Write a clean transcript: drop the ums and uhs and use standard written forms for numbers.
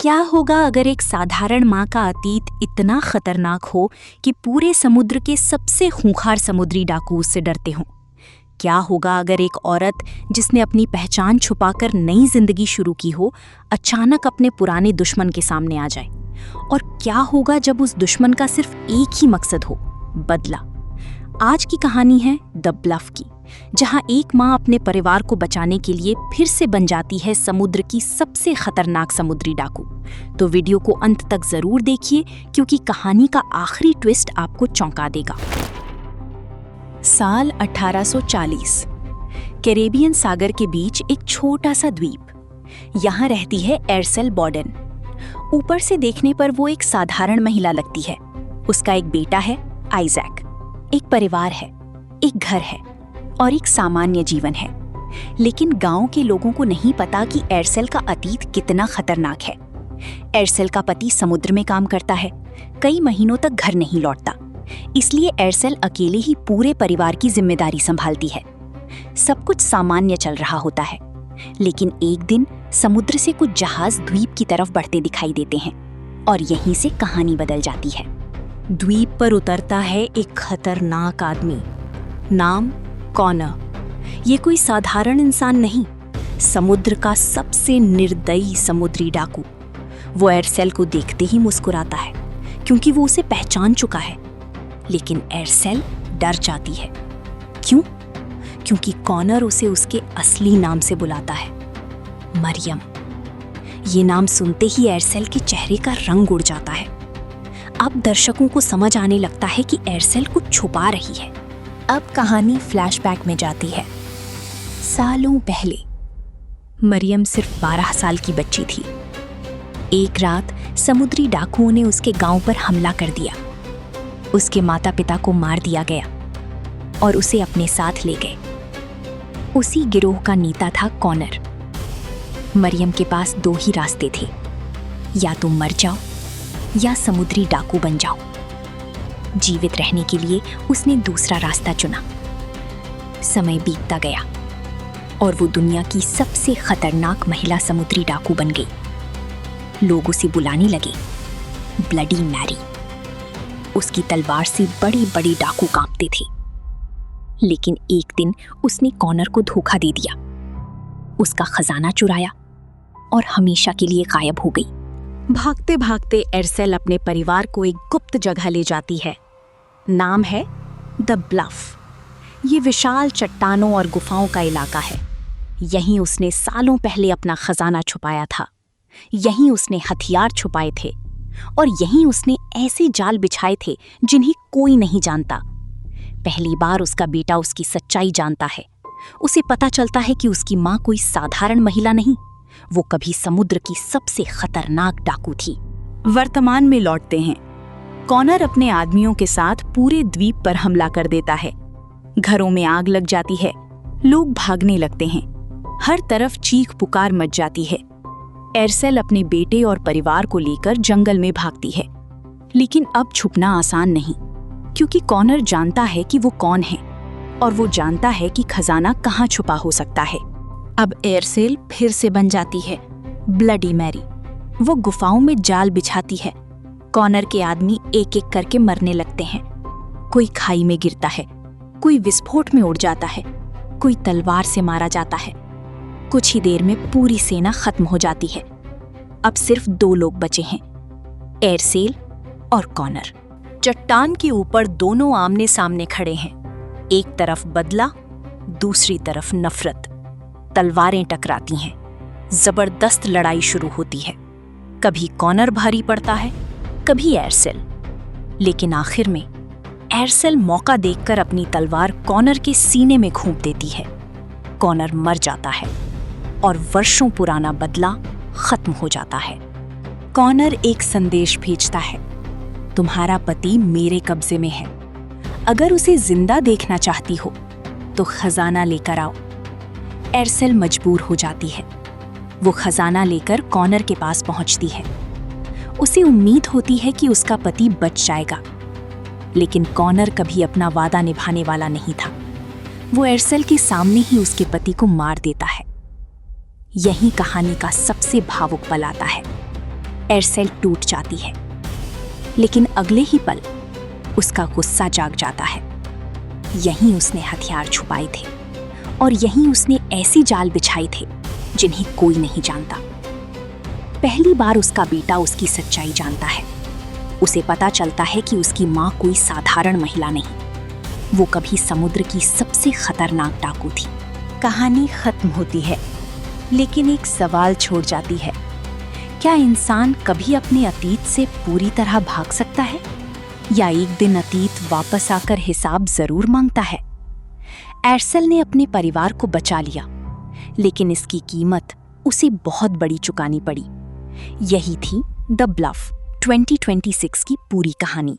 क्या होगा अगर एक साधारण माँ का अतीत इतना खतरनाक हो कि पूरे समुद्र के सबसे खूंखार समुद्री डाकू उससे डरते हों? क्या होगा अगर एक औरत जिसने अपनी पहचान छुपाकर नई जिंदगी शुरू की हो, अचानक अपने पुराने दुश्मन के सामने आ जाए? और क्या होगा जब उस दुश्मन का सिर्फ एक ही मकसद हो, बदला? आज की कहानी है द ब्लफ की, जहां एक माँ अपने परिवार को बचाने के लिए फिर से बन जाती है समुद्र की सबसे खतरनाक समुद्री डाकू। तो वीडियो को अंत तक जरूर देखिए, क्योंकि कहानी का आखिरी ट्विस्ट आपको चौंका देगा। साल 1840। कैरेबियन सागर के बीच एक छोटा सा द्वीप। यहाँ रहती है एरसेल बॉडेन। ऊपर से देखने पर वो एक साधारण महिला लगती है। उसका एक बेटा है, आइजैक। एक परिवार है, एक घर है और एक सामान्य जीवन है। लेकिन गांव के लोगों को नहीं पता कि एरसेल का अतीत कितना खतरनाक है। एरसेल का पति समुद्र में काम करता है, कई महीनों तक घर नहीं लौटता। इसलिए एरसेल अकेले ही पूरे परिवार की जिम्मेदारी संभालती है। सब कुछ सामान्य चल रहा होता है, लेकिन एक दिन समुद्र से कुछ जहाज द्वीप की तरफ बढ़ते दिखाई देते हैं और यहीं से कहानी बदल जाती है। द्वीप पर उतरता है एक खतरनाक आदमी, नाम कॉनर। ये कोई साधारण इंसान नहीं, समुद्र का सबसे निर्दयी समुद्री डाकू। वो एरसेल को देखते ही मुस्कुराता है, क्योंकि वो उसे पहचान चुका है। लेकिन एरसेल डर जाती है। क्यों? क्योंकि कॉनर उसे उसके असली नाम से बुलाता है, मरियम। ये नाम सुनते ही एरसेल के चेहरे का रंग उड़ जाता है। अब दर्शकों को समझ आने लगता है कि एरसेल कुछ छुपा रही है। अब कहानी फ्लैशबैक में जाती है। सालों पहले मरियम सिर्फ 12 साल की बच्ची थी। एक रात समुद्री डाकुओं ने उसके गांव पर हमला कर दिया। उसके माता पिता को मार दिया गया और उसे अपने साथ ले गए। उसी गिरोह का नेता था कॉनर। मरियम के पास 2 ही रास्ते थे, या तो मर जाओ या समुद्री डाकू बन जाओ। जीवित रहने के लिए उसने दूसरा रास्ता चुना। समय बीतता गया और वो दुनिया की सबसे खतरनाक महिला समुद्री डाकू बन गई। लोग उसे बुलाने लगे ब्लडी मैरी। उसकी तलवार से बड़े बड़े डाकू कांपते थे। लेकिन एक दिन उसने कॉनर को धोखा दे दिया, उसका खजाना चुराया और हमेशा के लिए गायब हो गई। भागते भागते एरसेल अपने परिवार को एक गुप्त जगह ले जाती है। नाम है द ब्लफ। ये विशाल चट्टानों और गुफाओं का इलाका है। यहीं उसने सालों पहले अपना खजाना छुपाया था। यहीं उसने हथियार छुपाए थे और यहीं उसने ऐसे जाल बिछाए थे जिन्हें कोई नहीं जानता। पहली बार उसका बेटा उसकी सच्चाई जानता है। उसे पता चलता है कि उसकी माँ कोई साधारण महिला नहीं, वो कभी समुद्र की सबसे खतरनाक डाकू थी। वर्तमान में लौटते हैं। कॉनर अपने आदमियों के साथ पूरे द्वीप पर हमला कर देता है। घरों में आग लग जाती है, लोग भागने लगते हैं, हर तरफ चीख पुकार मच जाती है। एरसेल अपने बेटे और परिवार को लेकर जंगल में भागती है। लेकिन अब छुपना आसान नहीं, क्योंकि कॉनर जानता है कि वो कौन है और वो जानता है कि खजाना कहाँ छुपा हो सकता है। अब एरसेल फिर से बन जाती है ब्लडी मैरी। वो गुफाओं में जाल बिछाती है। कॉनर के आदमी एक एक करके मरने लगते हैं। कोई खाई में गिरता है, कोई विस्फोट में उड़ जाता है, कोई तलवार से मारा जाता है। कुछ ही देर में पूरी सेना खत्म हो जाती है। अब सिर्फ 2 लोग बचे हैं, एरसेल और कॉनर। चट्टान के ऊपर दोनों आमने सामने खड़े हैं। एक तरफ बदला, दूसरी तरफ नफरत। तलवारें टकराती हैं, जबरदस्त लड़ाई शुरू होती है। कभी कॉनर भारी पड़ता है, कभी एरसेल। लेकिन आखिर में एरसेल मौका देखकर अपनी तलवार कॉनर के सीने में घूंप देती है। कॉनर मर जाता है और वर्षों पुराना बदला खत्म हो जाता है। कॉनर एक संदेश भेजता है, तुम्हारा पति मेरे कब्जे में है। अगर उसे जिंदा देखना चाहती हो तो खजाना लेकर आओ। एरसेल मजबूर हो जाती है। वो खजाना लेकर कॉनर के पास पहुंचती है। उसे उम्मीद होती है कि उसका पति बच जाएगा, लेकिन कॉनर कभी अपना वादा निभाने वाला नहीं था। वो एरसेल के सामने ही उसके पति को मार देता है। यही कहानी का सबसे भावुक पल आता है। एरसेल टूट जाती है, लेकिन अगले ही पल उसका गुस्सा जाग जाता है। यहीं उसने हथियार छुपाए थे और यहीं उसने ऐसी जाल बिछाए थे जिन्हें कोई नहीं जानता। पहली बार उसका बेटा उसकी सच्चाई जानता है। उसे पता चलता है कि उसकी माँ कोई साधारण महिला नहीं, वो कभी समुद्र की सबसे खतरनाक डाकू थी। कहानी खत्म होती है, लेकिन एक सवाल छोड़ जाती है। क्या इंसान कभी अपने अतीत से पूरी तरह भाग सकता है, या एक दिन अतीत वापस आकर हिसाब जरूर मांगता है? एरसेल ने अपने परिवार को बचा लिया, लेकिन इसकी कीमत उसे बहुत बड़ी चुकानी पड़ी। यही थी द ब्लफ 2026 की पूरी कहानी।